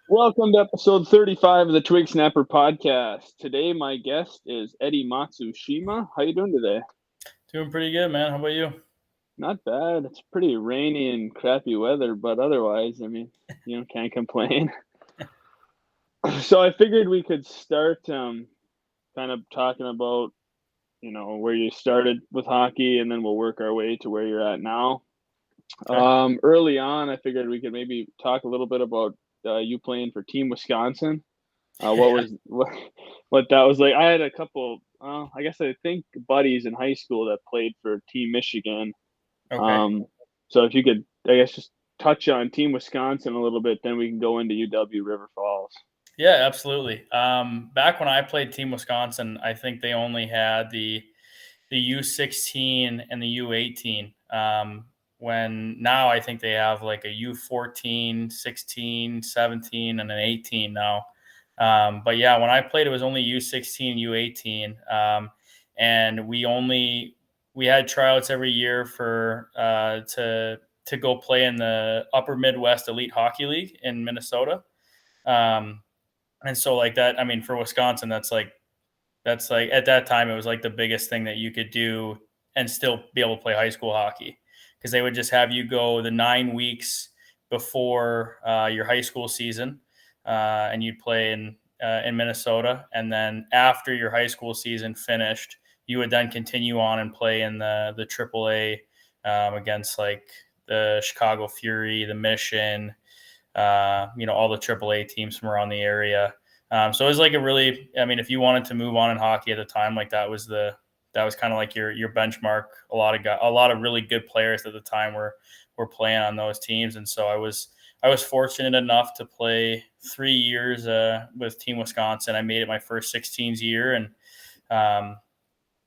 Welcome to episode 35 of the Twig Snapper Podcast. Today, my guest is Eddie Matsushima. How you doing today? Doing pretty good, man. How about you? Not bad. It's pretty rainy and crappy weather, but otherwise, can't complain. So I figured we could start kind of talking about, where you started with hockey, and then we'll work our way to where you're at now. Okay. Early on, I figured we could maybe talk a little bit about you playing for Team Wisconsin. What Yeah. was what that was like? I had a couple. I think buddies in high school that played for Team Michigan. Okay. Um, so if you could, I guess, just touch on Team Wisconsin a little bit, then we can go into UW River Falls. Yeah, absolutely. Back when I played Team Wisconsin, I think they only had the U16 and the U18. When now I think they have like a U14, 16, 17, and an 18 now. But yeah, when I played, it was only U16, U18, and we had tryouts every year for to go play in the Upper Midwest Elite Hockey League in Minnesota. Um, and so like that, I mean, for Wisconsin, that's like at that time it was like the biggest thing that you could do and still be able to play high school hockey because they would just have you go the 9 weeks before your high school season, and you'd play in Minnesota, and then after your high school season finished, you would then continue on and play in the AAA, against like the Chicago Fury, the Mission, all the AAA teams from around the area. So it was like a really, I mean, if you wanted to move on in hockey at the time, like that was kind of like your benchmark. A lot of really good players at the time were playing on those teams, and so I was fortunate enough to play 3 years with Team Wisconsin. I made it my first 16s year, and I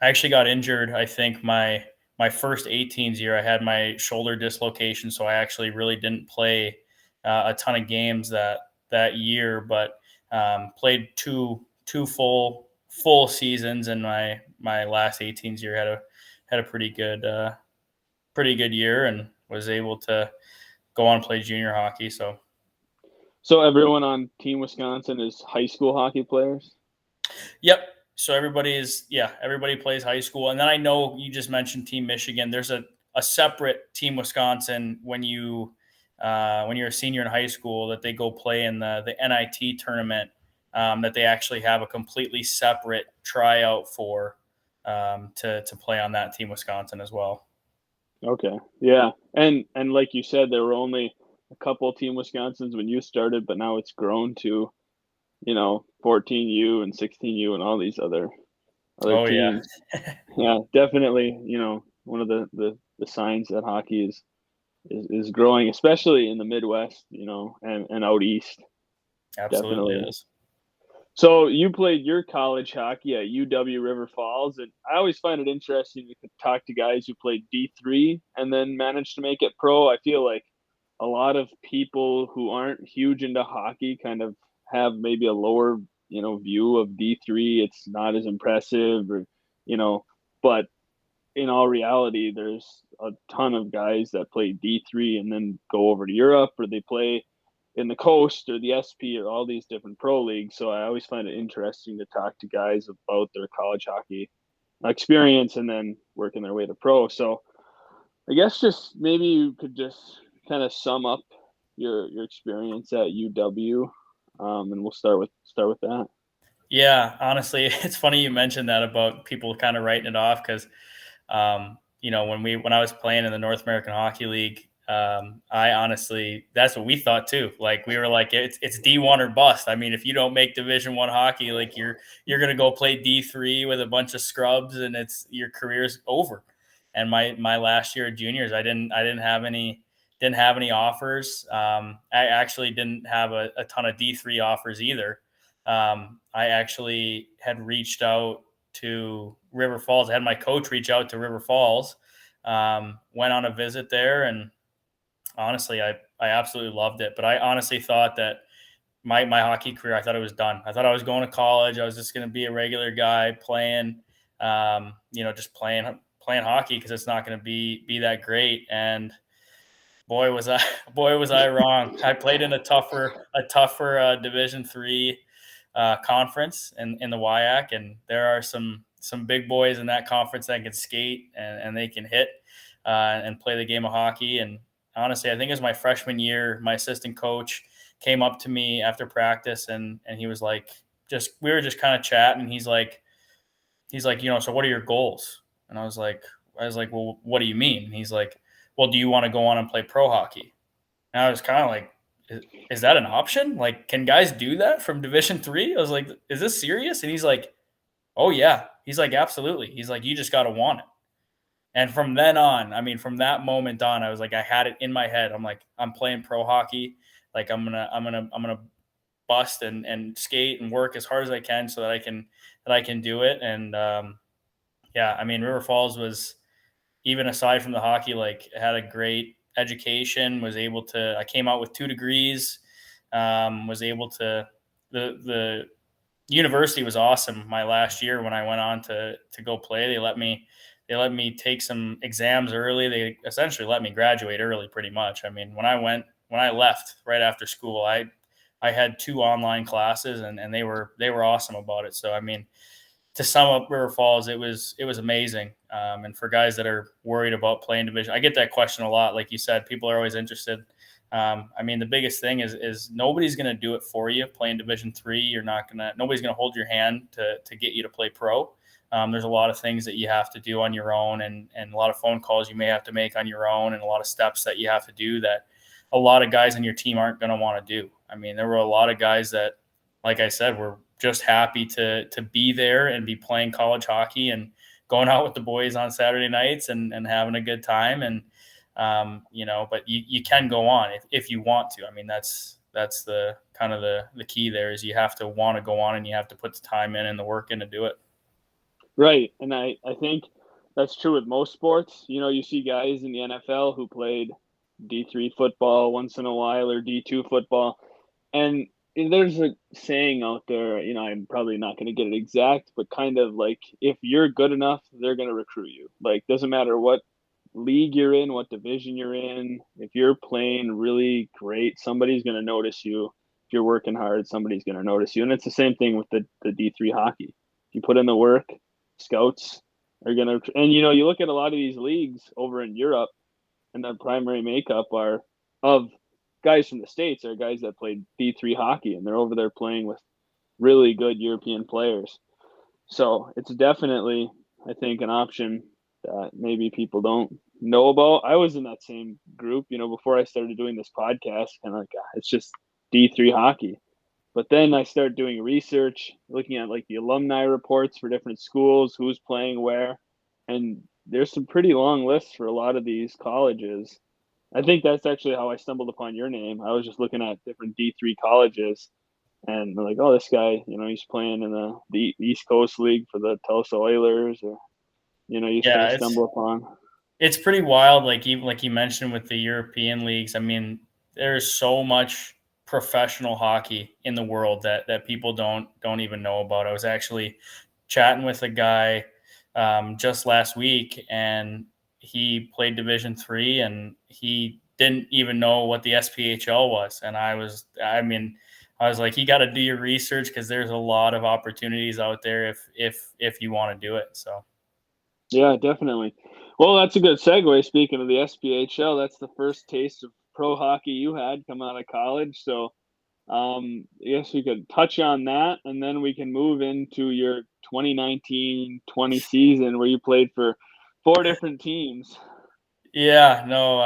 actually got injured. I think my first 18s year, I had my shoulder dislocation, so I actually really didn't play a ton of games that year, but played two full seasons, and my last 18s year had a pretty good year, and was able to go on and play junior hockey. So So everyone on Team Wisconsin is high school hockey players. yep. So everybody plays high school, and then I know you just mentioned Team Michigan. There's a separate Team Wisconsin when you're a senior in high school that they go play in the NIT tournament, that they actually have a completely separate tryout for, to play on that Team Wisconsin as well. Okay, yeah, and like you said, there were only a couple Team Wisconsins when you started, but now it's grown to 14U and 16U and all these other Oh yeah. teams. Yeah, definitely. One of the signs that hockey is growing, especially in the Midwest, and out east. Absolutely Definitely. is. So you played your college hockey at UW River Falls, and I always find it interesting to talk to guys who played D3 and then managed to make it pro. I feel like a lot of people who aren't huge into hockey kind of have maybe a lower, view of D3. It's not as impressive, or you know, but in all reality, there's a ton of guys that play D3 and then go over to Europe, or they play in the Coast or the SP or all these different pro leagues. So I always find it interesting to talk to guys about their college hockey experience and then working their way to pro. So I guess just maybe you could just kind of sum up your experience at UW, and we'll start with that. Yeah, honestly, it's funny you mentioned that about people kind of writing it off because, when I was playing in the North American Hockey League, I honestly that's what we thought too. Like we were like, it's D1 or bust. I mean, if you don't make Division 1 hockey, like you're gonna go play D3 with a bunch of scrubs, and it's your career's over. And my last year of juniors, I didn't have any offers. I actually didn't have a ton of D3 offers either. I actually had reached out to River Falls. I had my coach reach out to River Falls, went on a visit there, and honestly, I absolutely loved it. But I honestly thought that my hockey career, I thought it was done. I thought I was going to college. I was just going to be a regular guy playing, just playing hockey because it's not going to be that great. And Boy, was I wrong. I played in a tougher Division III conference in the WIAC, and there are some big boys in that conference that can skate and they can hit and play the game of hockey. And honestly, I think it was my freshman year, my assistant coach came up to me after practice and he was like, we were just kind of chatting. And he's like, so what are your goals? And I was like, well, what do you mean? And he's like, well, do you want to go on and play pro hockey? And I was kind of like, is that an option? Like, can guys do that from Division III? I was like, is this serious? And he's like, oh yeah. He's like, absolutely. He's like, you just got to want it. And from then on, I mean, from that moment on, I was like, I had it in my head. I'm like, I'm playing pro hockey. Like I'm gonna bust and skate and work as hard as I can so that I can do it. And yeah, I mean, River Falls was, even aside from the hockey, like had a great education, I came out with 2 degrees, was able to, the university was awesome. My last year when I went on to go play, they let me take some exams early. They essentially let me graduate early pretty much. I mean, when I left right after school, I had 2 online classes and they were awesome about it. So, I mean, to sum up River Falls, it was amazing. And for guys that are worried about playing division, I get that question a lot. Like you said, people are always interested. I mean, the biggest thing is nobody's going to do it for you playing Division III. Nobody's going to hold your hand to get you to play pro. There's a lot of things that you have to do on your own and a lot of phone calls you may have to make on your own and a lot of steps that you have to do that a lot of guys on your team aren't going to want to do. I mean, there were a lot of guys that, like I said, were just happy to be there and be playing college hockey and going out with the boys on Saturday nights and having a good time. And, but you can go on if you want to. I mean, that's the kind of the key there is you have to want to go on and you have to put the time in and the work in to do it. Right. And I think that's true with most sports. You see guys in the NFL who played D3 football once in a while or D2 football. And there's a saying out there, I'm probably not going to get it exact, but kind of like if you're good enough, they're going to recruit you. Like, doesn't matter what league you're in, what division you're in. If you're playing really great, somebody's going to notice you. If you're working hard, somebody's going to notice you. And it's the same thing with the D3 hockey. If you put in the work, scouts are going to, and you look at a lot of these leagues over in Europe and their primary makeup are of guys from the States are guys that played D3 hockey and they're over there playing with really good European players. So it's definitely, I think, an option that maybe people don't know about. I was in that same group, before I started doing this podcast, and like, it's just D3 hockey. But then I started doing research, looking at like the alumni reports for different schools, who's playing where. And there's some pretty long lists for a lot of these colleges. I think that's actually how I stumbled upon your name. I was just looking at different D3 colleges and like, oh, this guy, he's playing in the East Coast League for the Tulsa Oilers, or, you kind of stumble upon. It's pretty wild. Like you mentioned with the European leagues, I mean, there's so much professional hockey in the world that people don't even know about. I was actually chatting with a guy just last week and he played Division III and he didn't even know what the SPHL was. And I was like, you got to do your research because there's a lot of opportunities out there if you want to do it. So. Yeah, definitely. Well, that's a good segue. Speaking of the SPHL, that's the first taste of pro hockey you had coming out of college. So I guess we could touch on that, and then we can move into your 2019-20 season where you played for 4 different teams. Yeah, no,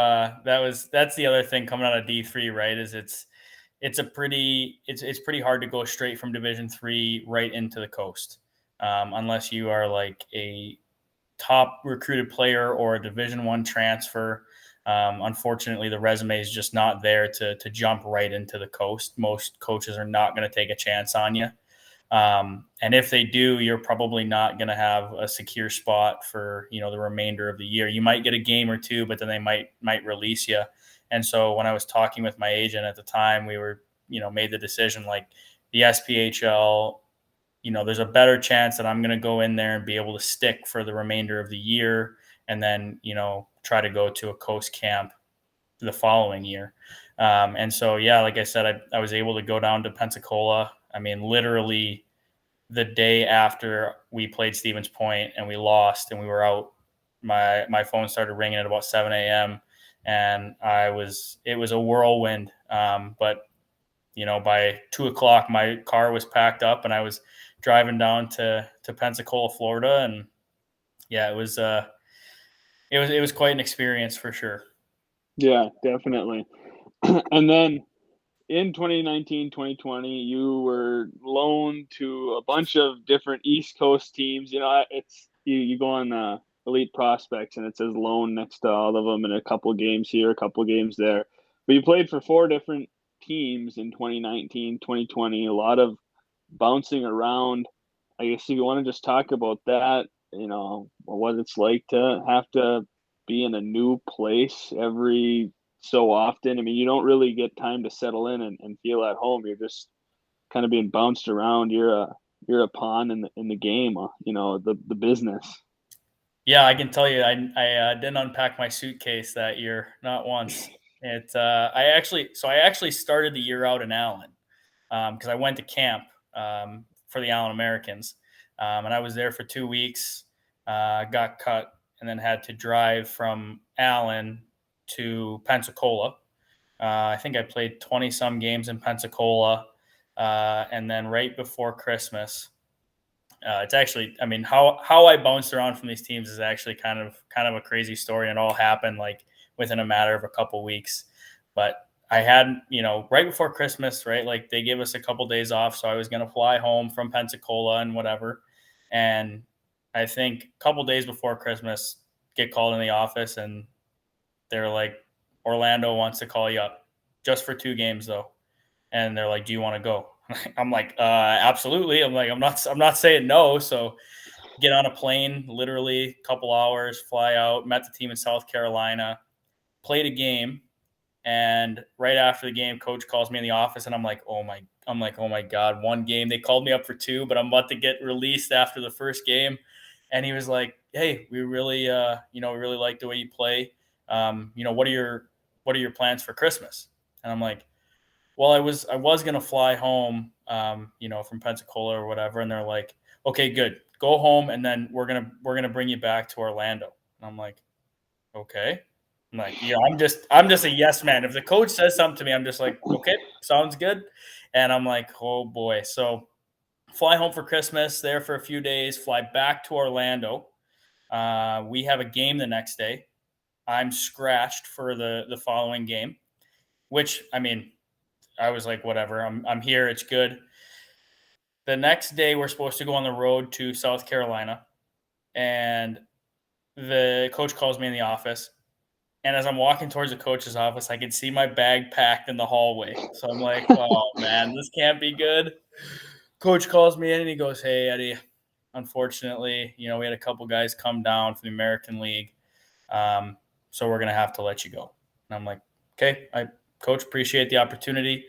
that's the other thing coming out of D3, right? Is it's pretty hard to go straight from Division III right into the coast, unless you are like a top recruited player or a Division I transfer. Unfortunately, the resume is just not there to jump right into the coast. Most coaches are not going to take a chance on you. And if they do, you're probably not going to have a secure spot for, the remainder of the year. You might get a game or 2, but then they might release you. And so when I was talking with my agent at the time, we were, made the decision like the SPHL, there's a better chance that I'm going to go in there and be able to stick for the remainder of the year and then, try to go to a coast camp the following year. And so, yeah, like I said, I was able to go down to Pensacola. I mean, literally the day after we played Stevens Point and we lost and we were out, my phone started ringing at about 7 a.m. and it was a whirlwind. But by 2:00, my car was packed up and I was driving down to Pensacola, Florida. And yeah, it was quite an experience for sure. Yeah, definitely. And then in 2019, 2020, you were loaned to a bunch of different East Coast teams. It's you go on Elite Prospects and it says loan next to all of them, and a couple games here, a couple games there. But you played for 4 different teams in 2019, 2020. A lot of bouncing around. I guess if you want to just talk about that, what it's like to have to be in a new place every so often. I mean, you don't really get time to settle in and feel at home. You're just kind of being bounced around. You're a pawn in the game, the business. Yeah, I can tell you, I didn't unpack my suitcase that year, not once. I actually started the year out in Allen because I went to camp for the Allen Americans, and I was there for 2 weeks. Got cut, and then had to drive from Allen to Pensacola. I think I played 20 some games in Pensacola, and then right before Christmas. It's actually, I mean, how I bounced around from these teams is actually kind of a crazy story, and it all happened like within a matter of a couple weeks. But I had, right before Christmas, right, like they gave us a couple days off, so I was going to fly home from Pensacola and whatever. And I think a couple days before Christmas, get called in the office, and they're like, Orlando wants to call you up just for 2 games though, and they're like, do you want to go? I'm like, absolutely. I'm like, I'm not saying no. So get on a plane, literally a couple hours, fly out, met the team in South Carolina, played a game. And right after the game, coach calls me in the office and I'm like, oh my God, 1 game. They called me up for 2, but I'm about to get released after the first game. And he was like, hey, we really, we really like the way you play. What are your plans for Christmas? And I'm like, well, I was going to fly home, from Pensacola or whatever. And they're like, okay, good. Go home. And then we're going to bring you back to Orlando. And I'm like, okay. I'm like, yeah, I'm just a yes man. If the coach says something to me, I'm just like, okay, sounds good. And I'm like, oh boy. So fly home for Christmas, there for a few days, fly back to Orlando. We have a game the next day. I'm scratched for the following game, which, I mean, I was like, whatever, I'm here. It's good. The next day, we're supposed to go on the road to South Carolina, and the coach calls me in the office. And as I'm walking towards the coach's office, I can see my bag packed in the hallway. So I'm like, oh man, this can't be good. Coach calls me in and he goes, hey, Eddie, unfortunately, we had a couple guys come down from the American League. So we're going to have to let you go. And I'm like, okay, Coach, appreciate the opportunity.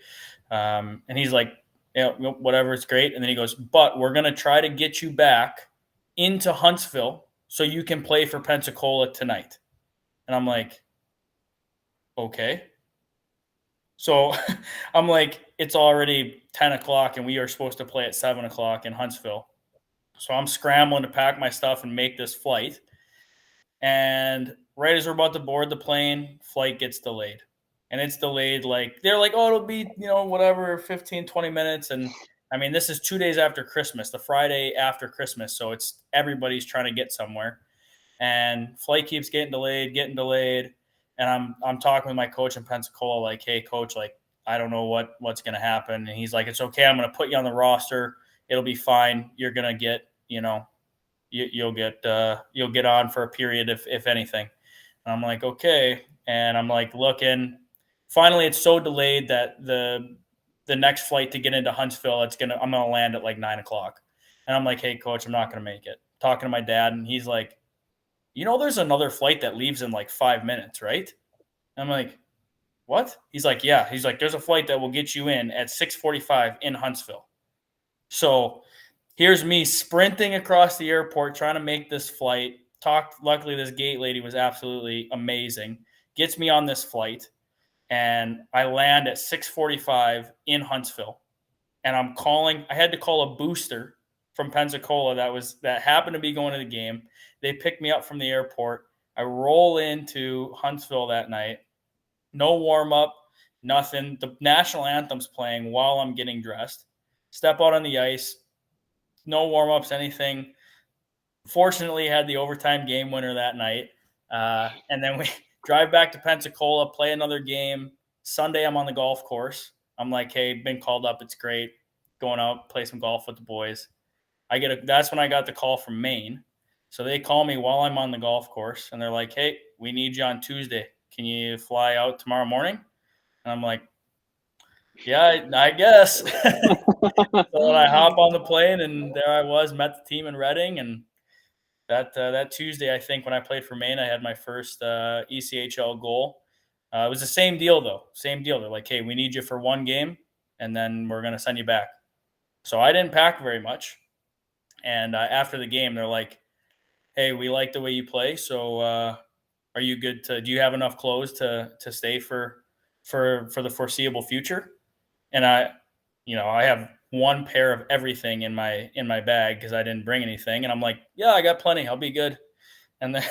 And he's like, yeah, whatever, it's great. And then he goes, but we're going to try to get you back into Huntsville so you can play for Pensacola tonight. And I'm like, okay. So I'm like, it's already 10 o'clock and we are supposed to play at 7 o'clock in Huntsville. So I'm scrambling to pack my stuff and make this flight. And right as we're about to board the plane, flight gets delayed. And it's delayed, like, they're like, oh, it'll be, whatever, 15, 20 minutes. And I mean, this is 2 days after Christmas, the Friday after Christmas. So it's everybody's trying to get somewhere. And flight keeps getting delayed. And I'm talking with my coach in Pensacola, like, hey, coach, like, I don't know what's going to happen. And he's like, it's okay. I'm going to put you on the roster. It'll be fine. You're going to get, you'll get on for a period if anything. And I'm like, okay. And I'm like looking. Finally, it's so delayed that the next flight to get into Huntsville, I'm gonna land at like 9 o'clock. And I'm like, hey, coach, I'm not gonna make it. Talking to my dad, and he's like, there's another flight that leaves in like 5 minutes, right? And I'm like, what? He's like, yeah. He's like, there's a flight that will get you in at 6:45 in Huntsville. So here's me sprinting across the airport trying to make this flight. Luckily, this gate lady was absolutely amazing. Gets me on this flight. and I land at 6:45 in Huntsville. And I'm calling. I had to call a booster from Pensacola that happened to be going to the game. They picked me up from the airport. I roll into Huntsville that night. No warm up, nothing. The national anthem's playing while I'm getting dressed. Step out on the ice. No warm ups, anything. Fortunately, had the overtime game winner that night. And then we drive back to Pensacola, play another game. Sunday, I'm on the golf course. I'm like, hey, been called up. It's great. Going out, play some golf with the boys. That's when I got the call from Maine. So they call me while I'm on the golf course, and they're like, hey, we need you on Tuesday. Can you fly out tomorrow morning? And I'm like, yeah, I guess. So I hop on the plane, and there I was, met the team in Reading, and that Tuesday, I think, when I played for Maine, I had my first ECHL goal. It was the same deal, though. Same deal. They're like, hey, we need you for one game, and then we're going to send you back. So I didn't pack very much. And after the game, they're like, hey, we like the way you play. So are you good do you have enough clothes to stay for the foreseeable future? And I have one pair of everything in my bag because I didn't bring anything. And I'm like, yeah, I got plenty. I'll be good. And then,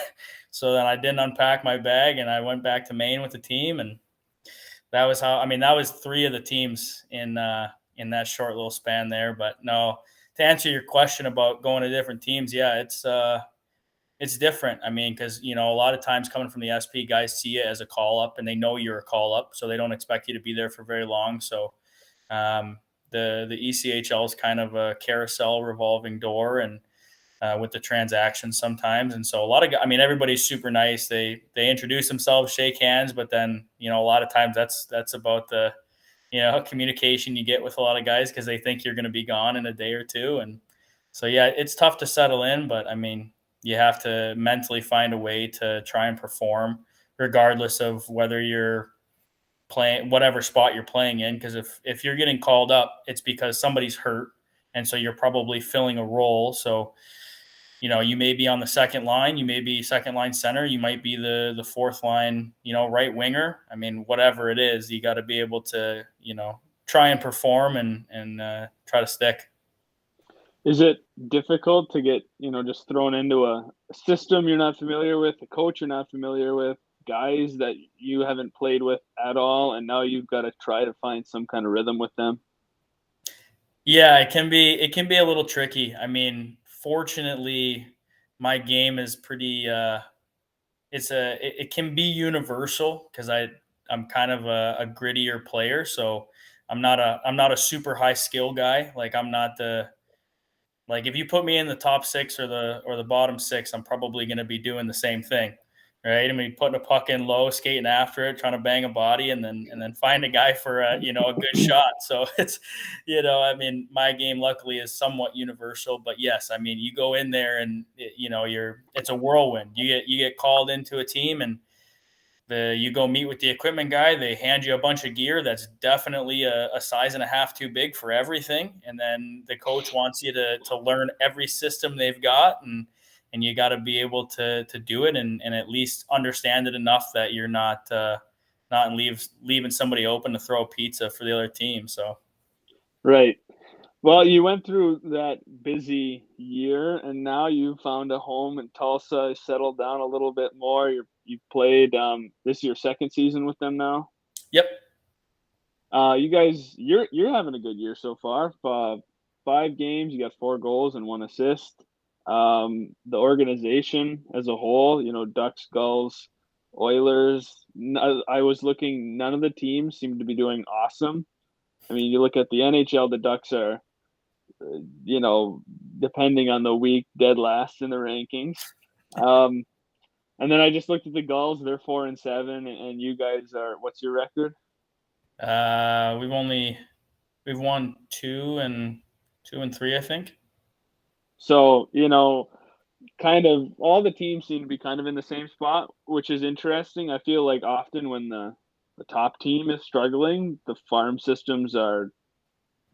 so then I didn't unpack my bag, and I went back to Maine with the team. And that was that was 3 of the teams in that short little span there. But no, to answer your question about going to different teams, yeah, it's different. I mean, because, a lot of times coming from the SP, guys see it as a call up, and they know you're a call up, so they don't expect you to be there for very long. So the ECHL is kind of a carousel revolving door, and with the transactions sometimes. And so everybody's super nice. They introduce themselves, shake hands, but then, a lot of times that's about the, communication you get with a lot of guys because they think you're going to be gone in a day or two. And so, yeah, it's tough to settle in, but you have to mentally find a way to try and perform regardless of whether you're playing whatever spot you're playing in. Because if you're getting called up, it's because somebody's hurt. And so you're probably filling a role. So, you may be on the second line, you may be second line center, you might be the fourth line, right winger. Whatever it is, you got to be able to, try and perform and try to stick. Is it difficult to get, just thrown into a system you're not familiar with, a coach you're not familiar with, guys that you haven't played with at all, and now you've got to try to find some kind of rhythm with them? Yeah, it can be a little tricky. Fortunately, my game is pretty it can be universal because I'm kind of a grittier player, so I'm not a super high skill guy. Like, I'm not if you put me in the top 6 or the bottom 6, I'm probably going to be doing the same thing, right? Putting a puck in low, skating after it, trying to bang a body, and then find a guy for a good shot. So it's, my game luckily is somewhat universal. But yes, you go in there and it's a whirlwind. You get called into a team, and you go meet with the equipment guy. They hand you a bunch of gear that's definitely a size and a half too big for everything. And then the coach wants you to learn every system they've got. And you got to be able to do it and at least understand it enough that you're not leaving somebody open to throw a pizza for the other team. So. Right. Well, you went through that busy year, and now you found a home in Tulsa, settled down a little bit more. You've played this is your second season with them now? Yep. You guys, you're having a good year so far. 5 games, you got 4 goals and 1 assist. The organization as a whole, Ducks, Gulls, Oilers, I was looking, none of the teams seem to be doing awesome. You look at the NHL, the Ducks are, depending on the week, dead last in the rankings. And then I just looked at the Gulls, they're 4-7, and you guys are, what's your record? We've won 2 and 3, I think. So, kind of all the teams seem to be kind of in the same spot, which is interesting. I feel like often when the top team is struggling, the farm systems are,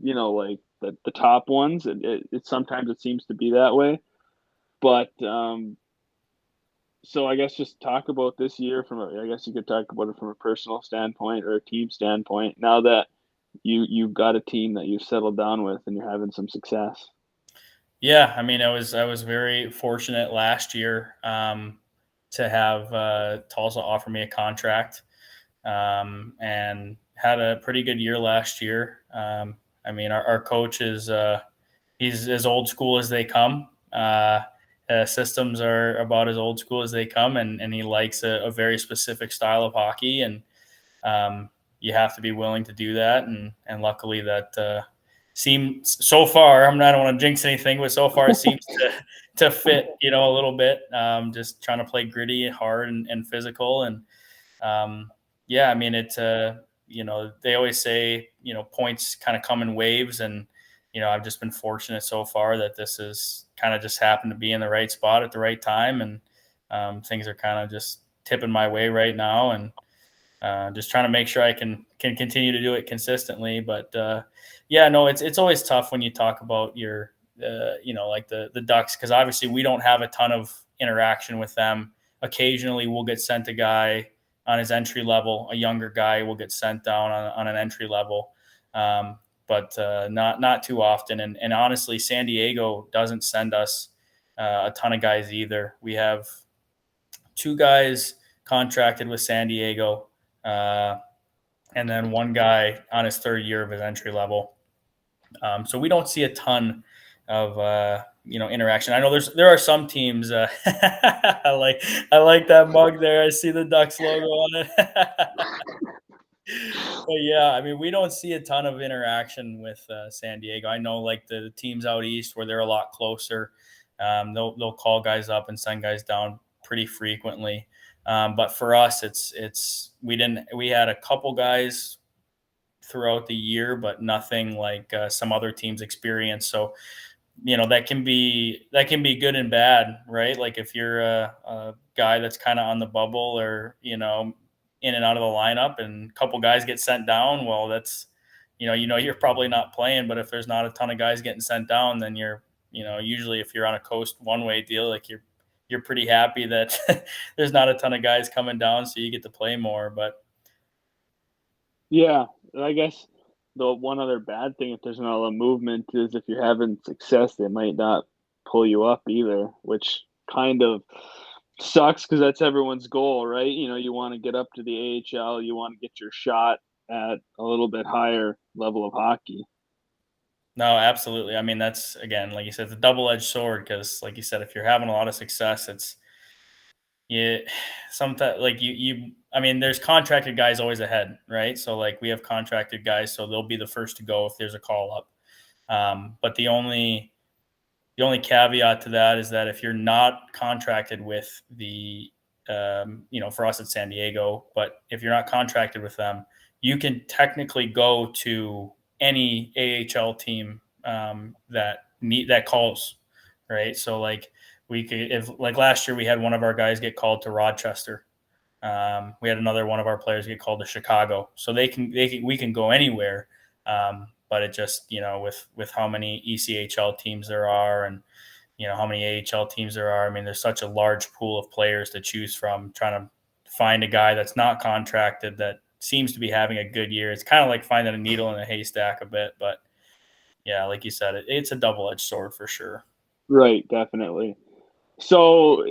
like the top ones. It sometimes it seems to be that way. But So I guess just talk about this year I guess you could talk about it from a personal standpoint or a team standpoint. Now that you've got a team that you've settled down with and you're having some success. Yeah, I mean, I was very fortunate last year to have Tulsa offer me a contract, and had a pretty good year last year. I mean, our coach is he's as old school as they come. Systems are about as old school as they come, and he likes a very specific style of hockey, and you have to be willing to do that. And luckily that seems so far. I don't want to jinx anything, but so far it seems to fit, a little bit. Just trying to play gritty, hard, and physical, and yeah, I mean they always say points kind of come in waves, and I've just been fortunate so far that this is kind of just happened to be in the right spot at the right time, and things are kind of just tipping my way right now, and just trying to make sure I can continue to do it consistently. But yeah, no, it's always tough when you talk about your like the Ducks, because obviously we don't have a ton of interaction with them. Occasionally we'll get sent a guy on his entry level, a younger guy will get sent down on an entry level. But not too often. And honestly, San Diego doesn't send us a ton of guys either. We have 2 guys contracted with San Diego, and then 1 guy on his 3rd year of his entry level. So we don't see a ton of interaction. I know there are some teams. I like that mug there. I see the Ducks logo on it. But yeah, I mean, we don't see a ton of interaction with San Diego. I know, like the teams out east where they're a lot closer, they'll call guys up and send guys down pretty frequently. But for us, we had a couple guys throughout the year, but nothing like some other teams experience. So that can be good and bad, right? Like if you're a guy that's kind of on the bubble, or in and out of the lineup, and a couple guys get sent down, well, that's you're probably not playing. But if there's not a ton of guys getting sent down, then you're usually, if you're on a coast one-way deal, like you're pretty happy that there's not a ton of guys coming down, so you get to play more. But Yeah, I guess the one other bad thing, if there's not a lot of movement, is if you're having success, they might not pull you up either, which kind of sucks because that's everyone's goal, right? You want to get up to the AHL, you want to get your shot at a little bit higher level of hockey. no, absolutely. I mean, that's, again, like you said, it's a double-edged sword, because, like you said, if you're having a lot of success, it's yeah, sometimes, like I mean, there's contracted guys always ahead, right? So like we have contracted guys, so they'll be the first to go if there's a call up. But the only caveat to that is that if you're not contracted with for us at San Diego, but if you're not contracted with them, you can technically go to any AHL team that calls, right? So like we could, if like last year we had one of our guys get called to Rochester. We had another one of our players get called to Chicago. So we can go anywhere. But it just, with how many ECHL teams there are, and how many AHL teams there are. I mean, there's such a large pool of players to choose from. Trying to find a guy that's not contracted that seems to be having a good year, it's kind of like finding a needle in a haystack a bit. But yeah, like you said, it's a double-edged sword for sure. Right, definitely. So,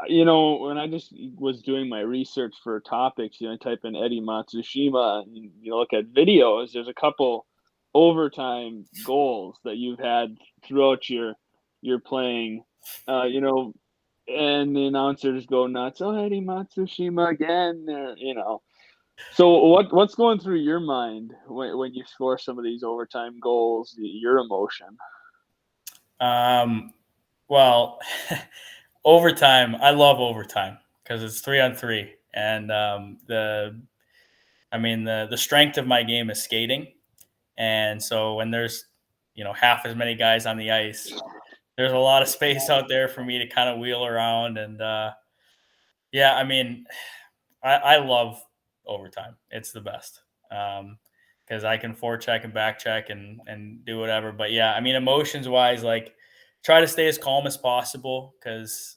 when I just was doing my research for topics, I type in Eddie Matsushima and you look at videos, there's a couple overtime goals that you've had throughout your playing, and the announcers go nuts. Oh, Eddie Matsushima again, So what's going through your mind when you score some of these overtime goals? Your emotion. Well, overtime. I love overtime because it's 3-on-3, and the strength of my game is skating, and so when there's half as many guys on the ice, there's a lot of space out there for me to kind of wheel around. And yeah, I mean, I love overtime. It's the best, because I can forecheck and back check and do whatever. But yeah, I mean, emotions wise, like try to stay as calm as possible, because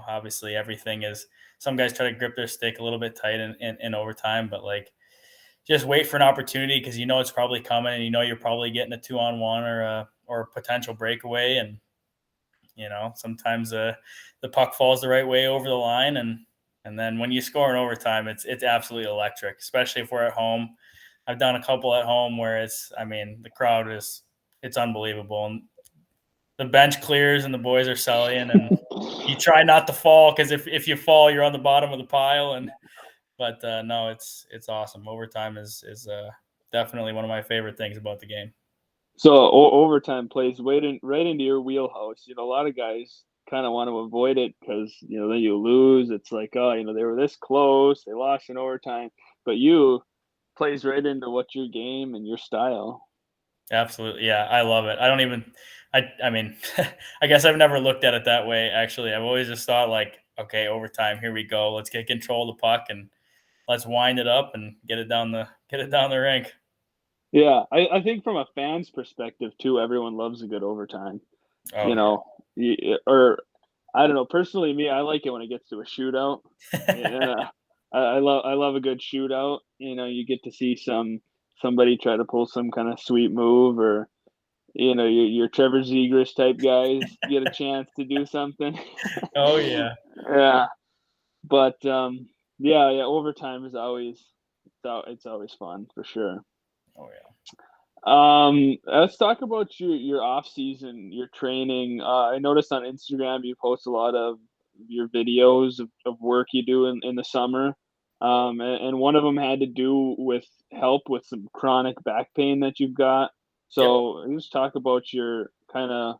obviously everything is, some guys try to grip their stick a little bit tight in overtime, but like just wait for an opportunity because it's probably coming, and you're probably getting a 2-on-1 or a potential breakaway, and sometimes the puck falls the right way over the line, and then when you score in overtime, it's absolutely electric, especially if we're at home. I've done a couple at home where the crowd it's unbelievable, and the bench clears and the boys are selling, and you try not to fall because if you fall, you're on the bottom of the pile. But no, it's awesome. Overtime is definitely one of my favorite things about the game. So overtime plays right into your wheelhouse. A lot of guys kind of want to avoid it because then you lose. It's like, oh, they were this close, they lost in overtime, but you plays right into what your game and your style. Absolutely, yeah, I love it. I mean, I guess I've never looked at it that way. Actually, I've always just thought like, okay, overtime, here we go. Let's get control of the puck and let's wind it up and get it down the rink. Yeah, I think from a fan's perspective too, everyone loves a good overtime. Oh, Or I don't know. Personally, me, I like it when it gets to a shootout. Yeah, I love a good shootout. You get to see somebody try to pull some kind of sweet move, or your Trevor Zegras type guys get a chance to do something. Oh yeah. Yeah, but yeah, overtime is always it's always fun for sure. Oh yeah. Let's talk about your off season, your training. I noticed on Instagram you post a lot of your videos of work you do in the summer. And one of them had to do with help with some chronic back pain that you've got. Yep. So just talk about your kind of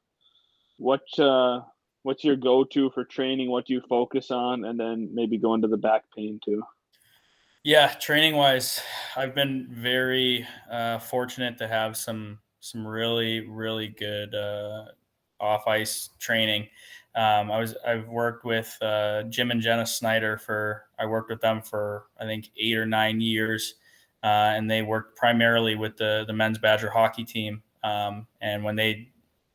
what what's your go-to for training, what do you focus on, and then maybe go into the back pain too. Yeah, training wise, I've been very fortunate to have some really really good off ice training. I've worked with Jim and Jenna Snyder I worked with them for I think 8 or 9 years, and they worked primarily with the men's Badger hockey team. And when they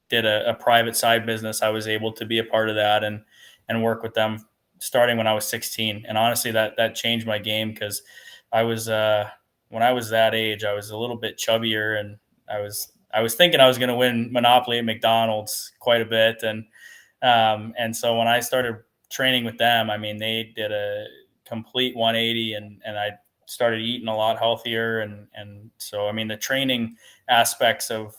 did a private side business, I was able to be a part of that and work with them starting when I was 16. And honestly, that changed my game because I was when I was that age, I was a little bit chubbier, and I was thinking I was going to win Monopoly at McDonald's quite a bit, and so when I started training with them, I mean, they did a complete 180, and I started eating a lot healthier, and so I mean, the training aspects of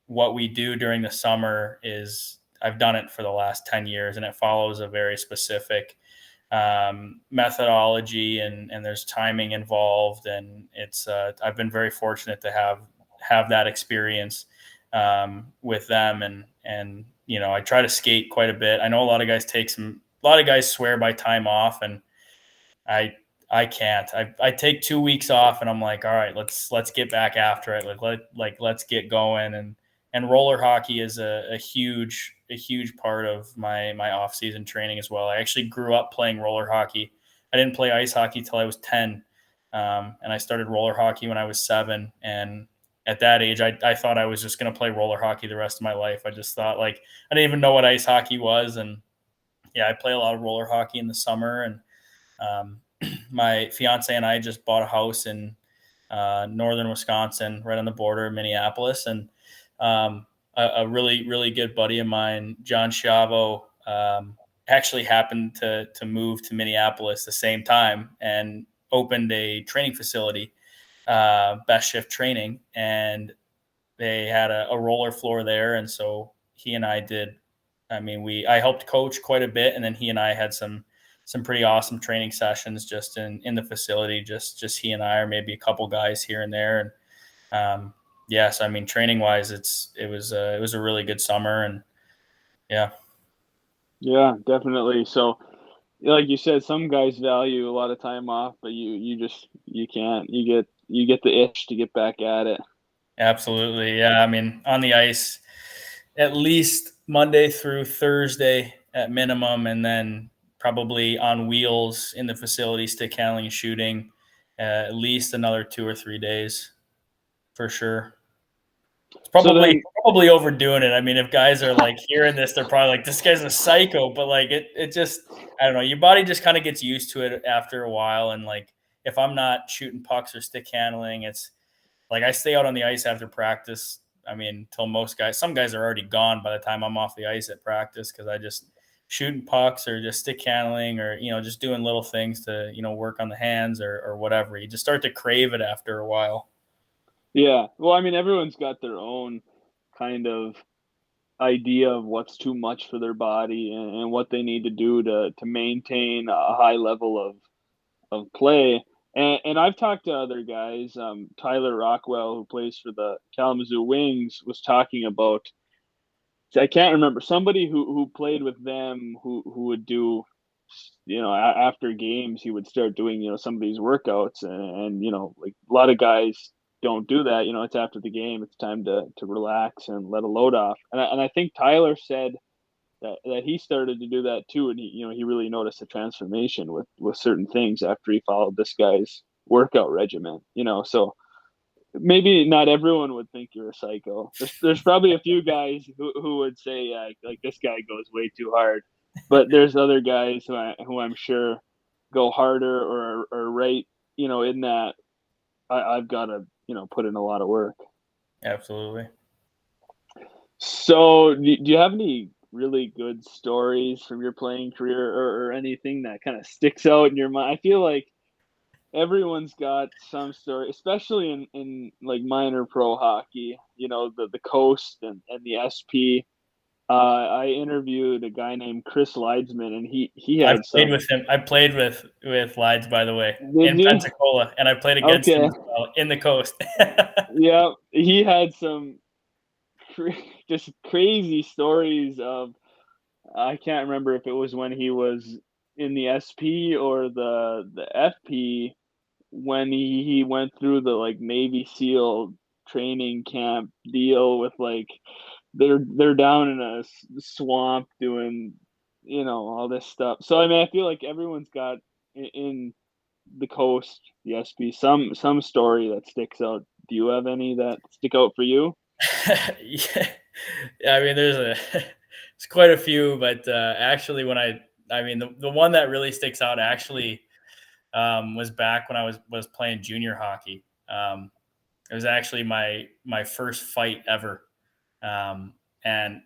what we do during the summer is I've done it for the last 10 years, and it follows a very specific methodology, and there's timing involved, and it's I've been very fortunate to have that experience with them, and I try to skate quite a bit. I know a lot of guys swear by time off, and I can't. I take 2 weeks off, and I'm like, all right, let's get back after it. Let's get going, and roller hockey is a huge part of my off season training as well. I actually grew up playing roller hockey. I didn't play ice hockey till I was 10, and I started roller hockey when I was 7. And at that age, I thought I was just going to play roller hockey the rest of my life. I just thought I didn't even know what ice hockey was, and yeah, I play a lot of roller hockey in the summer. And my fiance and I just bought a house in northern Wisconsin, right on the border of Minneapolis, and a really, really good buddy of mine, John Schiavo, actually happened to move to Minneapolis the same time and opened a training facility, Best Shift Training, and they had a roller floor there. And so he and I did, I helped coach quite a bit, and then he and I had some pretty awesome training sessions just in the facility, just he and I, or maybe a couple guys here and there. And yes, I mean, training wise, it was a really good summer, and yeah. Yeah, definitely. So like you said, some guys value a lot of time off, but you can't. You get the itch to get back at it. Absolutely. Yeah. I mean, on the ice, at least Monday through Thursday at minimum, and then probably on wheels in the facility, stick handling and shooting, at least another 2 or 3 days for sure. It's probably overdoing it. I mean, if guys are like hearing this, they're probably like, this guy's a psycho, but like it just, I don't know, your body just kind of gets used to it after a while. And like, if I'm not shooting pucks or stick handling, it's like I stay out on the ice after practice. I mean, till some guys are already gone by the time I'm off the ice at practice, because I just shooting pucks or just stick handling or, just doing little things to, work on the hands or whatever. You just start to crave it after a while. Yeah. Well, I mean, everyone's got their own kind of idea of what's too much for their body and what they need to do to maintain a high level of play. And I've talked to other guys. Tyler Rockwell, who plays for the Kalamazoo Wings, was talking about, I can't remember, somebody who played with them who would do, after games, he would start doing, some of these workouts and like a lot of guys don't do that. It's after the game, it's time to relax and let a load off. And I think Tyler said that he started to do that too, and he really noticed a transformation with certain things after he followed this guy's workout regimen. So maybe not everyone would think you're a psycho. There's probably a few guys who would say, yeah, like this guy goes way too hard, but there's other guys who I'm sure go harder or right, in that I've got to put in a lot of work. Absolutely. So do you have any really good stories from your playing career or anything that kind of sticks out in your mind? I feel like everyone's got some story, especially in like minor pro hockey, the coast and the SP. I interviewed a guy named Chris Leidsman, and he had played with him. I played with Lides, by the way, in Pensacola, and I played against him as well in the coast. Yeah, he had some just crazy stories of, I can't remember if it was when he was in the SP or the FP, when he went through the like Navy SEAL training camp deal with like they're down in a swamp doing all this stuff. So I mean, I feel like everyone's got in the coast, the SP, some story that sticks out. Do you have any that stick out for you? Yeah, I mean, there's quite a few, but actually, the one that really sticks out actually was back when I was playing junior hockey. It was actually my first fight ever, and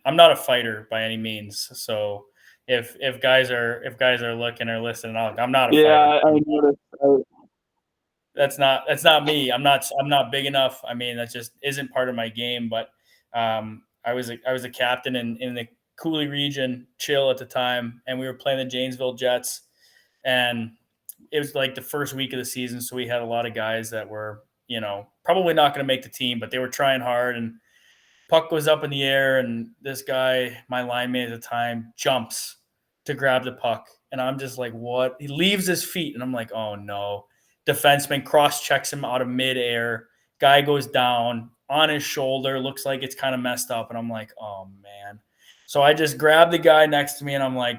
I'm not a fighter by any means. So if guys are looking or listening, I'm not a fighter. Yeah, I noticed. That's not me. I'm not big enough. I mean, that just isn't part of my game. But I was a captain in the Cooley region, chill at the time, and we were playing the Janesville Jets, and it was like the first week of the season, so we had a lot of guys that were probably not going to make the team, but they were trying hard, and puck was up in the air, and this guy, my line mate at the time, jumps to grab the puck, and I'm just like, what? He leaves his feet, and I'm like, oh no. Defenseman cross-checks him out of midair. Guy goes down on his shoulder. Looks like it's kind of messed up. And I'm like, oh, man. So I just grab the guy next to me, and I'm like,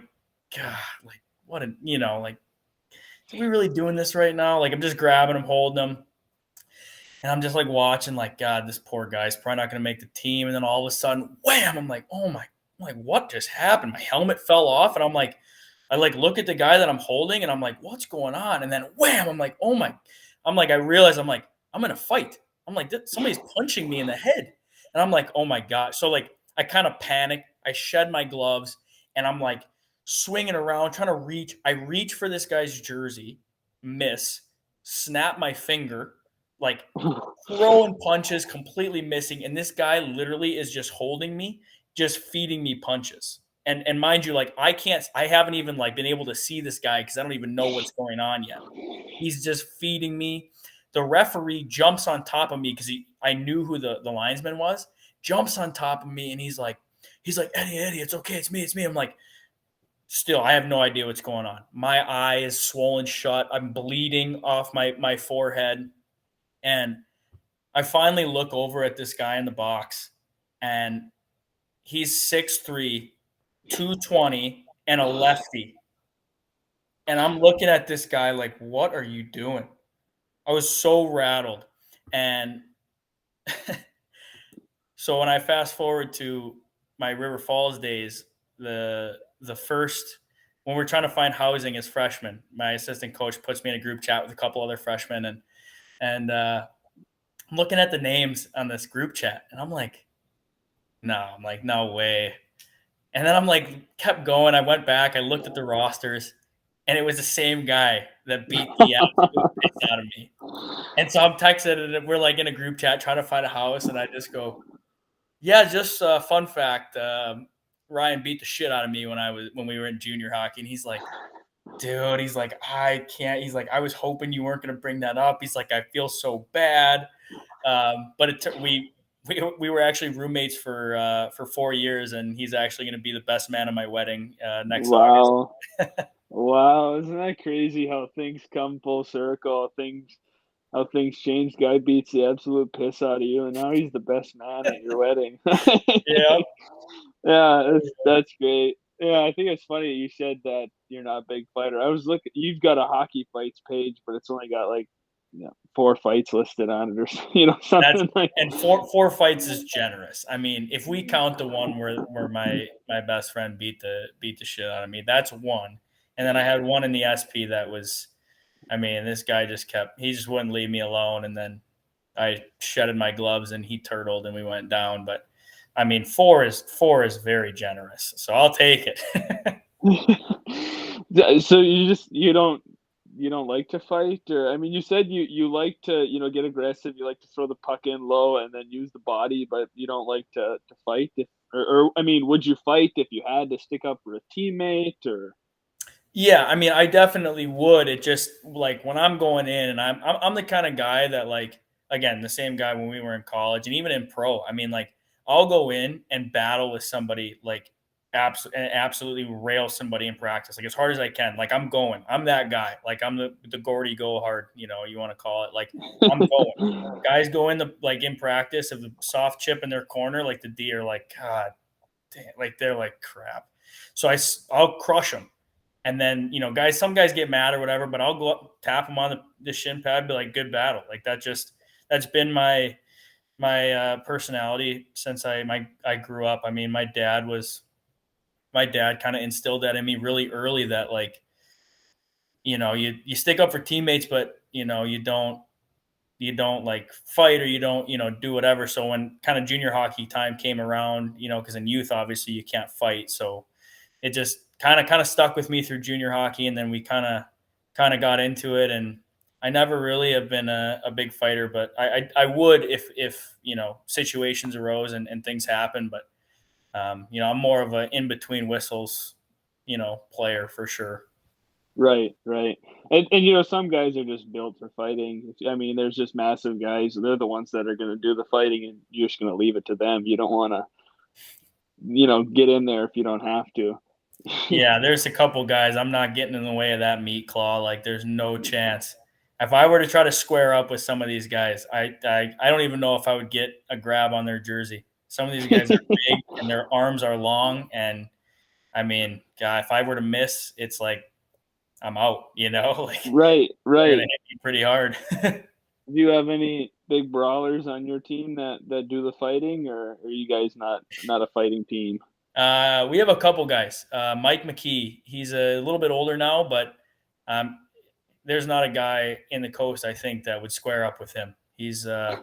God, like, what a, like, are we really doing this right now? Like, I'm just grabbing him, holding him. And I'm just, like, watching, like, God, this poor guy's probably not going to make the team. And then all of a sudden, wham, I'm like, oh, my. I'm like, what just happened? My helmet fell off, and I'm like, I like look at the guy that I'm holding, and I'm like, what's going on? And then wham, I'm like, oh my. I'm like, I realize I'm like, I'm in a fight. I'm like, somebody's punching me in the head. And I'm like, oh my God. So like, I kind of panic. I shed my gloves, and I'm like swinging around, trying to reach. I reach for this guy's jersey, miss, snap my finger, like throwing punches, completely missing. And this guy literally is just holding me, just feeding me punches. And mind you, like I haven't even like been able to see this guy because I don't even know what's going on yet. He's just feeding me. The referee jumps on top of me because I knew who the linesman was. Jumps on top of me, and he's like, Eddie, it's okay, it's me. I'm like, still, I have no idea what's going on. My eye is swollen shut. I'm bleeding off my forehead, and I finally look over at this guy in the box, and he's 6'3". 220 and a lefty. And I'm looking at this guy like, what are you doing? I was so rattled. And So when I fast forward to my River Falls days, the first when we're trying to find housing as freshmen, my assistant coach puts me in a group chat with a couple other freshmen, and I'm looking at the names on this group chat, and I'm like, no way. And then I'm like, kept going. I went back, I looked at the rosters, and it was the same guy that beat the absolute piss out of me. And so I'm texting, and we're like in a group chat trying to find a house, and I just go, yeah, just fun fact. Ryan beat the shit out of me when we were in junior hockey, and he's like, dude, he's like, I can't. He's like, I was hoping you weren't going to bring that up. He's like, I feel so bad. But we were actually roommates for 4 years, and he's actually going to be the best man at my wedding next August. Wow, isn't that crazy how things come full circle? How things change. Guy beats the absolute piss out of you, and now he's the best man at your wedding. Yeah. Yeah, that's great. Yeah, I think it's funny you said that you're not a big fighter. I was looking. You've got a hockey fights page, but it's only got like 4 fights listed on it, or something like. And four fights is generous. I mean, if we count the one where my best friend beat the shit out of me, that's one. And then I had one in the SP that was, I mean, this guy he just wouldn't leave me alone. And then I shedded my gloves and he turtled and we went down. But I mean, four is very generous. So I'll take it. So you don't like to fight, or I mean, you said you like to get aggressive. You like to throw the puck in low and then use the body, but you don't like to fight. Or I mean, would you fight if you had to stick up for a teammate? Or yeah, I mean, I definitely would. It just like when I'm going in, and I'm the kind of guy that, like, again, the same guy when we were in college and even in pro. I mean, like, I'll go in and battle with somebody, like, absolutely rail somebody in practice, like as hard as I can. Like, I'm that guy. Like, I'm the Gordy go hard, you want to call it. Like, I'm going. Guys go in in practice of the soft chip in their corner, like the D are like, God damn, like they're like crap. So I'll crush them. And then, some guys get mad or whatever, but I'll go up, tap them on the shin pad, be like, good battle. Like that's been my personality since I grew up. I mean, my dad kind of instilled that in me really early, that like, you stick up for teammates, but you don't like fight, or you don't, do whatever. So when kind of junior hockey time came around, because in youth, obviously you can't fight. So it just kind of stuck with me through junior hockey. And then we kind of got into it, and I never really have been a big fighter, but I would if situations arose and things happen. But, I'm more of an in-between whistles, player for sure. Right. And some guys are just built for fighting. I mean, there's just massive guys. They're the ones that are going to do the fighting, and you're just going to leave it to them. You don't want to, get in there if you don't have to. Yeah, there's a couple guys. I'm not getting in the way of that meat claw. Like, there's no chance. If I were to try to square up with some of these guys, I don't even know if I would get a grab on their jersey. Some of these guys are big and their arms are long. And I mean, God, if I were to miss, it's like I'm out, Like, Right. They're gonna hit me pretty hard. Do you have any big brawlers on your team that do the fighting, or are you guys not a fighting team? We have a couple guys. Mike McKee, he's a little bit older now, but there's not a guy in the coast, I think, that would square up with him. He is a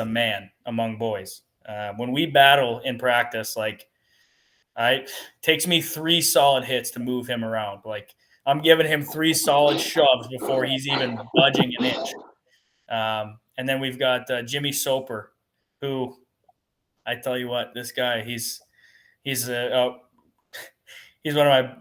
man among boys. When we battle in practice, like, it takes me 3 solid hits to move him around. Like, I'm giving him 3 solid shoves before he's even budging an inch. And then we've got Jimmy Soper, who, I tell you what, this guy, he's one of my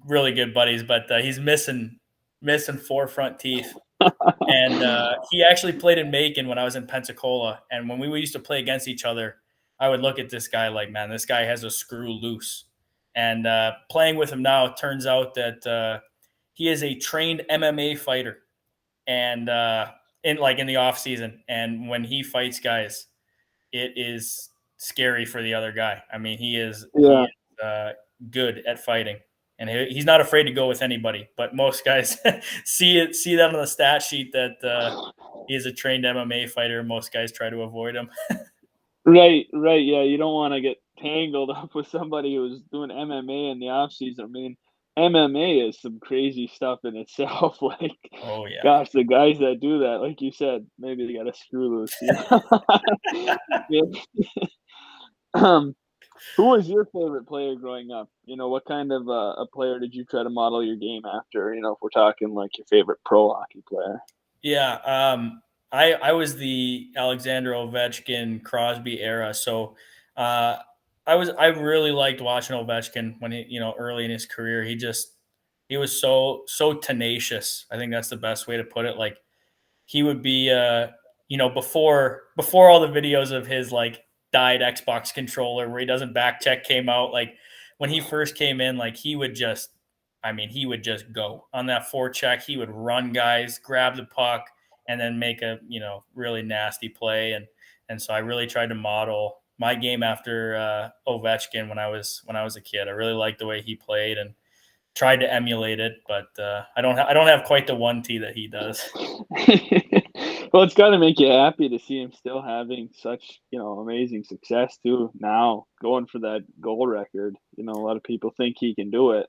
really good buddies, but he's missing 4 front teeth. And he actually played in Macon when I was in Pensacola. And when we used to play against each other, I would look at this guy like, man, this guy has a screw loose. And playing with him now, it turns out that he is a trained MMA fighter, and in the off season. And when he fights guys, it is scary for the other guy. I mean, he is good at fighting. And he's not afraid to go with anybody. But most guys see that on the stat sheet that he's a trained MMA fighter. Most guys try to avoid him. Right. Yeah, you don't want to get tangled up with somebody who's doing MMA in the off season. I mean, MMA is some crazy stuff in itself. Like, Oh yeah. gosh, the guys that do that, like you said, maybe they got a screw loose. Yeah. Who was your favorite player growing up? What kind of a player did you try to model your game after? If we're talking like your favorite pro hockey player. Yeah. I was the Alexander Ovechkin Crosby era. So I really liked watching Ovechkin when he, early in his career. He was so tenacious. I think that's the best way to put it. Like he would be before all the videos of his like died Xbox controller where he doesn't back check came out, like when he first came in, like he would just go on that forecheck. He would run guys, grab the puck, and then make a really nasty play. And so I really tried to model my game after Ovechkin when I was a kid. I really liked the way he played and tried to emulate it, but I don't have quite the 1T that he does. Well, it's got to make you happy to see him still having such amazing success too. Now going for that goal record, a lot of people think he can do it.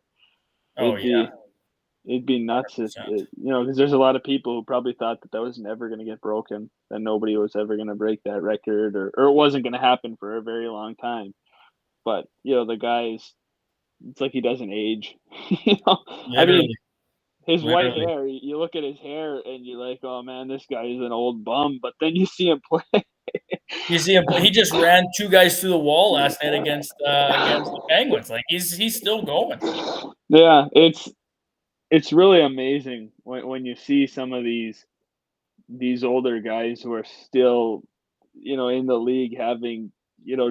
It'd be nuts if because there's a lot of people who probably thought that was never going to get broken, that nobody was ever going to break that record, or it wasn't going to happen for a very long time. But the guy's, it's like he doesn't age. I mean, his white hair. You look at his hair and you're like, oh man, this guy is an old bum. But then you see him play. You see him. He just ran 2 guys through the wall last night against the Penguins. Like he's still going. Yeah, it's really amazing when you see some of these older guys who are still, in the league having,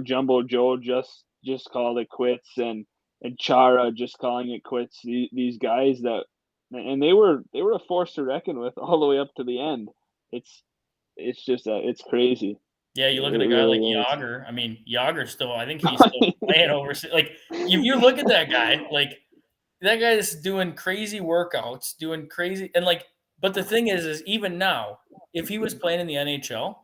Jumbo Joe just called it quits, and Chara just calling it quits. These guys and they were a force to reckon with all the way up to the end. It's just it's crazy. Yeah, you look at a guy like Yager. I mean, Yager I think he's still playing overseas. Like if you look at that guy, like that guy is doing crazy workouts, doing crazy, and like. But the thing is even now, if he was playing in the NHL,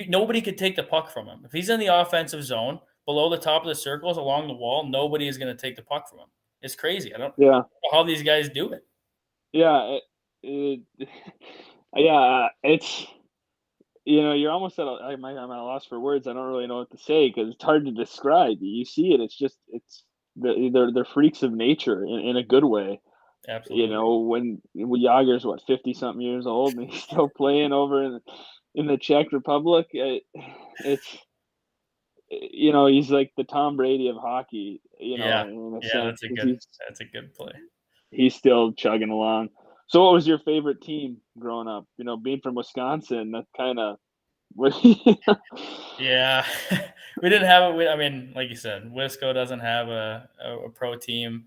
nobody could take the puck from him. If he's in the offensive zone, below the top of the circles, along the wall, nobody is going to take the puck from him. It's crazy. I don't know how these guys do it. Yeah, yeah, it's you're almost at I'm at a loss for words. I don't really know what to say because it's hard to describe. You see it. They're freaks of nature in a good way. Absolutely. When Yager's 50-something years old and he's still playing over in the Czech Republic, it's he's like the Tom Brady of hockey. That's a good play. He's still chugging along. So, what was your favorite team growing up? Being from Wisconsin, that kind of. Yeah, we didn't have it. I mean, like you said, Wisco doesn't have a pro team.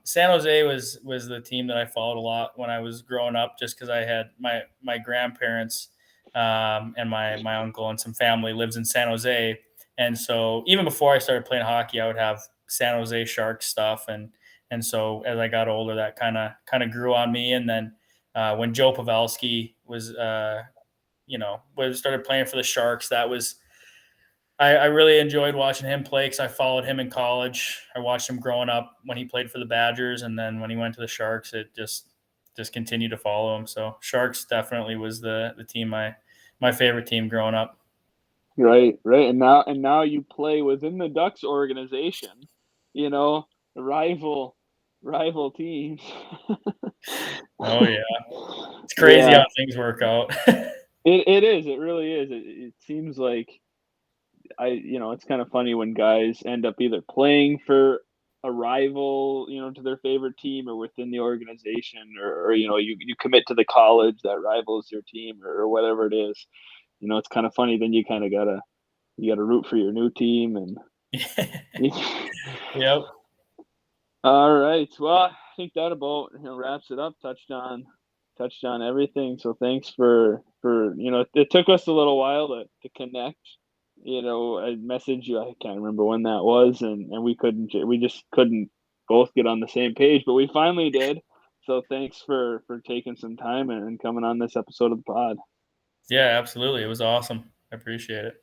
San Jose was the team that I followed a lot when I was growing up, just because I had my grandparents and my uncle and some family lives in San Jose, and so even before I started playing hockey, I would have San Jose Sharks stuff, and so as I got older, that kind of grew on me, and then when Joe Pavelski was started playing for the Sharks, that was. I really enjoyed watching him play because I followed him in college. I watched him growing up when he played for the Badgers, and then when he went to the Sharks, it just continued to follow him. So Sharks definitely was the team, my favorite team growing up. Right, and now you play within the Ducks organization, rival teams. Oh yeah, it's crazy how things work out. It is. It really is. It seems like it's kind of funny when guys end up either playing for a rival, to their favorite team, or within the organization, or you commit to the college that rivals your team, or whatever it is. It's kind of funny. Then you kind of gotta root for your new team, and Yep. All right. Well, I think that about wraps it up. Touched on everything. So thanks for it took us a little while to connect. I messaged you. I can't remember when that was, and we just couldn't both get on the same page, but we finally did. So thanks for taking some time and coming on this episode of the pod. Yeah, absolutely. It was awesome. I appreciate it.